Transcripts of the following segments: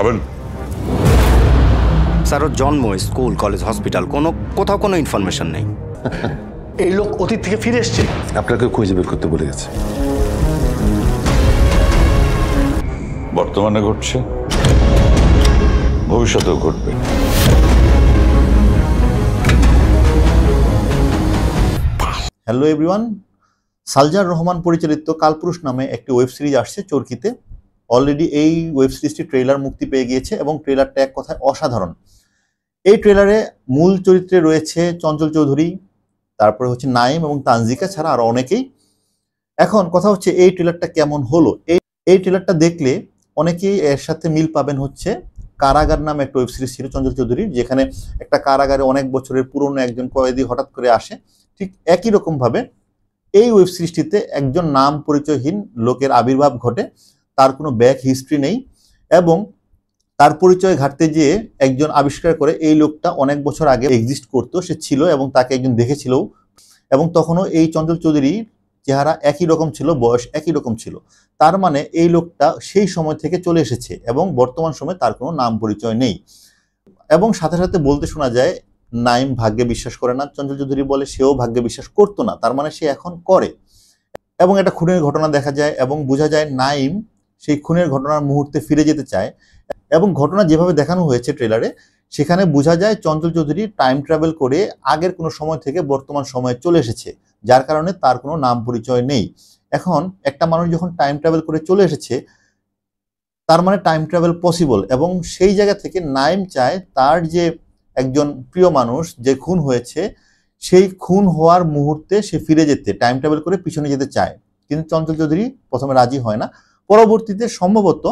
যাবেন? স্যার, ওর জন্ম, school, college, hospital, কোথাও কোনো ইনফরমেশন নেই। এই লোক অতীত থেকে ফিরে এসছে। আপনাকে খুঁজে বের করতে বলে গেছে। বর্তমানে ঘটছে, ভবিষ্যতেও ঘটবে। হ্যালো এভরিওয়ান, সালজার রহমান পরিচালিত কালপুরুষ নামে একটি ওয়েব সিরিজ আসছে চরকিতে। অলরেডি এই ওয়েব সিরিজটি ট্রেলার মুক্তি পেয়ে গিয়েছে এবং ট্রেলারটা এক কথায় অসাধারণ। এই ট্রেলারে মূল চরিত্রে রয়েছে চঞ্চল চৌধুরী, তারপরে হচ্ছে নাইম এবং তানজিকা ছাড়া আরো অনেকেই। এখন কথা হচ্ছে এই ট্রেলারটা কেমন হলো। এই ট্রেলারটা দেখলে অনেকেই এর সাথে মিল পাবেন হচ্ছে কারাগার নামে একটা ওয়েব সিরিজ ছিল চঞ্চল চৌধুরীর, যেখানে একটা কারাগারে অনেক বছরের পুরনো একজন কয়েদি হঠাৎ করে আসে। ঠিক একই রকম ভাবে এই ওয়েব সিরিজটিতে একজন নাম পরিচয়হীন লোকের আবির্ভাব ঘটে, তার কোনো ব্যাক হিস্ট্রি নেই এবং তার পরিচয় ঘাটতে গিয়ে একজন আবিষ্কার করে এই লোকটা অনেক বছর আগে এক্সিস্ট করতো, সে ছিল এবং তাকে একজন দেখেছিল এবং তখনও এই চঞ্চল চৌধুরীর চেহারা একই রকম ছিল, বয়স একই রকম ছিল। তার মানে এই লোকটা সেই সময় থেকে চলে এসেছে এবং বর্তমান সময়ে তার কোনো নাম পরিচয় নেই। এবং সাথে সাথে বলতে শোনা যায় নাইম ভাগ্যে বিশ্বাস করে না, চঞ্চল চৌধুরী বলে সেও ভাগ্যে বিশ্বাস করতো না, তার মানে সে এখন করে। এবং একটা খুনের ঘটনা দেখা যায় এবং বোঝা যায় নাইম সেই খুনের ঘটনার মুহূর্তে ফিরে যেতে চায় এবং ঘটনা যেভাবে দেখানো হয়েছে ট্রেলারে সেখানে বোঝা যায় চঞ্চল চৌধুরী টাইম ট্রাভেল করে আগের কোনো সময় থেকে বর্তমান সময়ে চলে এসেছে, যার কারণে তার কোনো নাম পরিচয় নেই। এখন একটা মানুষ যখন টাইম ট্রাভেল করে চলে এসেছে তার মানে টাইম ট্রাভেল পসিবল এবং সেই জায়গা থেকে নাইম চায় তার যে একজন প্রিয় মানুষ যে খুন হয়েছে সেই খুন হওয়ার মুহূর্তে সে ফিরে যেতে টাইম ট্রাভেল করে পিছনে যেতে চায়, কিন্তু চঞ্চল চৌধুরী প্রথমে রাজি হয় না। পরবর্তীতে সম্ভবত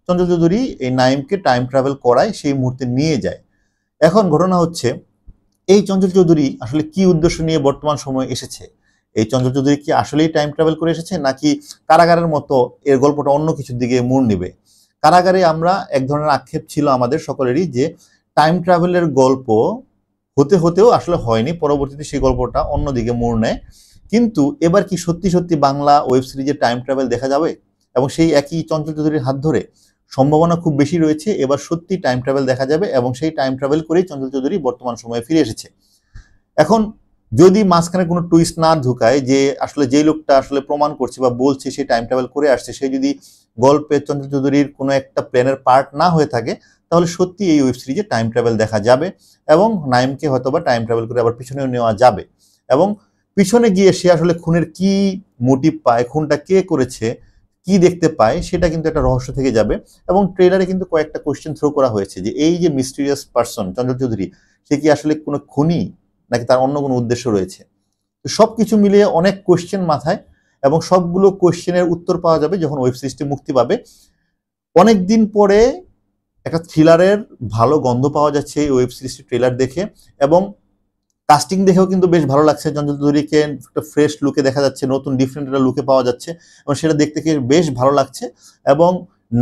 চঞ্চল চৌধুরী এই নাইমকে টাইম ট্রাভেল করায় সেই মুহূর্তে নিয়ে যায়। এখন ঘটনা হচ্ছে এই চঞ্চল চৌধুরী আসলে কি উদ্দেশ্য নিয়ে বর্তমান সময়ে এসেছে। এই চঞ্চল চৌধুরী কি আসলেই টাইম ট্রাভেল করে এসেছে নাকি কারাগারের মতো এর গল্পটা অন্য কিছুর দিকে মোড় নেবে। কারাগারে আমরা এক ধরনের আক্ষেপ ছিল আমাদের সকলেরই যে টাইম ট্রাভেলের গল্প হতে হতেও আসলে হয়নি, পরবর্তীতে সেই গল্পটা অন্যদিকে মোড় নেয়। কিন্তু এবার কি সত্যি সত্যি বাংলা ওয়েব সিরিজে টাইম ট্রাভেল দেখা যাবে এবং সেই একই চঞ্চল চৌধুরীর হাত ধরে? সম্ভাবনা খুব বেশি রয়েছে এবার সত্যি টাইম ট্রাভেল দেখা যাবে এবং সেই টাইম ট্রাভেল করেই চঞ্চল চৌধুরী বর্তমান সময়ে ফিরে এসেছে। এখন যদি মাঝখানে কোনো টুইস্ট না ঢুকায় যে আসলে যেই লোকটা আসলে প্রমাণ করছে বা বলছে সে টাইম ট্রাভেল করে আসছে সে যদি গল্পে চঞ্চল চৌধুরীর কোনো একটা প্ল্যানের পার্ট না হয়ে থাকে তাহলে সত্যি এই ওয়েব সিরিজে টাইম ট্রাভেল দেখা যাবে এবং নাইমকে হয়তোবা টাইম ট্রাভেল করে আবার পিছনেও নেওয়া যাবে এবং পিছনে গিয়ে সে আসলে খুনের কি মোটিভ পায়, খুনটা কে করেছে, কি দেখতে পায় সেটা কিন্তু একটা রহস্য থেকে যাবে। এবং ট্রেলারে কিন্তু কয়েকটা কোয়েশ্চেন থ্রো করা হয়েছে যে এই যে মিস্টিরিয়াস পারসন চঞ্চল চৌধুরী সে কি আসলে কোনো খুনি নাকি তার অন্য কোনো উদ্দেশ্য রয়েছে। তো সবকিছু মিলিয়ে অনেক কোয়েশ্চেন মাথায় এবং সবগুলো কোয়েশ্চেনের উত্তর পাওয়া যাবে যখন ওয়েব সিরিজটি মুক্তি পাবে। অনেকদিন পরে একটা থ্রিলারের ভালো গন্ধ পাওয়া যাচ্ছে এই ওয়েব সিরিজটি ট্রেলার দেখে এবং কাস্টিং দেখেও কিন্তু বেশ ভালো লাগছে। চঞ্চল চৌধুরীকে একটা ফ্রেশ লুকে দেখা যাচ্ছে, নতুন ডিফারেন্ট একটা লুকে পাওয়া যাচ্ছে এবং সেটা দেখতে বেশ ভালো লাগছে। এবং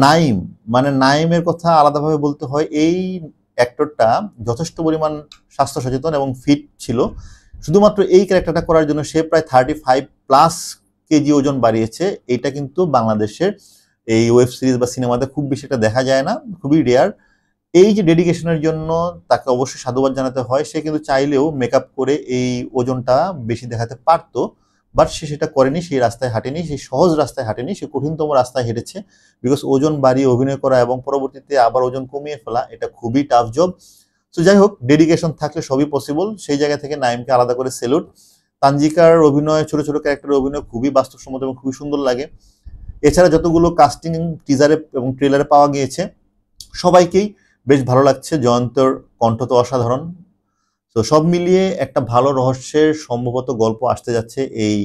নাইম মানে নাইমের কথা আলাদাভাবে বলতে হয়, এই অ্যাক্টরটা যথেষ্ট পরিমাণ স্বাস্থ্য সচেতন এবং ফিট ছিল। শুধুমাত্র এই ক্যারেক্টারটা করার জন্য সে প্রায় 35+ কেজি ওজন বাড়িয়েছে। এটা কিন্তু বাংলাদেশের এই ওয়েব সিরিজ বা সিনেমাতে খুব বেশি একটা দেখা যায় না, খুবই রেয়ার। এই যে ডেডিকেশনের জন্য তাকে অবশ্যই সাধুবাদ জানাতে হয়। সে কিন্তু চাইলেও মেকআপ করে এই ওজনটা বেশি দেখাতে পারতো, বাট সে সেটা করেনি, সেই রাস্তায় হাঁটেনি, সেই সহজ রাস্তায় হাঁটেনি, সে কঠিনতম রাস্তায় হেঁটেছে। বিকজ ওজন বাড়িয়ে অভিনয় করা এবং পরবর্তীতে আবার ওজন কমিয়ে ফেলা এটা খুবই টাফ জব। তো যাই হোক, ডেডিকেশন থাকলে সবই পসিবল। সেই জায়গা থেকে নাইমকে আলাদা করে সেলুট। তানজিকার অভিনয়, ছোট ছোট ক্যারেক্টারের অভিনয় খুবই বাস্তবসম্মত এবং খুবই সুন্দর লাগে। এছাড়া যতগুলো কাস্টিং টিজারে এবং ট্রেলারে পাওয়া গিয়েছে সবাইকেই বেশ ভালো লাগছে। জয়ন্তর কণ্ঠ তো অসাধারণ। তো সব মিলিয়ে একটা ভালো রহস্যের সম্ভবত গল্প আসতে যাচ্ছে এই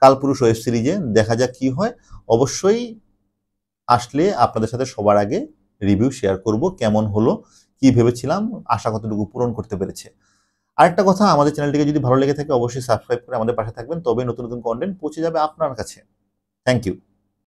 কালপুরুষ ওয়েব সিরিজে। দেখা যাক কি হয়। অবশ্যই আসলে আপনাদের সাথে সবার আগে রিভিউ শেয়ার করব, কেমন হলো, কি ভেবেছিলাম, আশা কতটুকু পূরণ করতে পেরেছে। আরেকটা কথা, আমাদের চ্যানেলটিকে যদি ভালো লেগে থাকে অবশ্যই সাবস্ক্রাইব করে আমাদের পাশে থাকবেন, তবে নতুন নতুন কন্টেন্ট পৌঁছে যাবে আপনার কাছে। Thank you.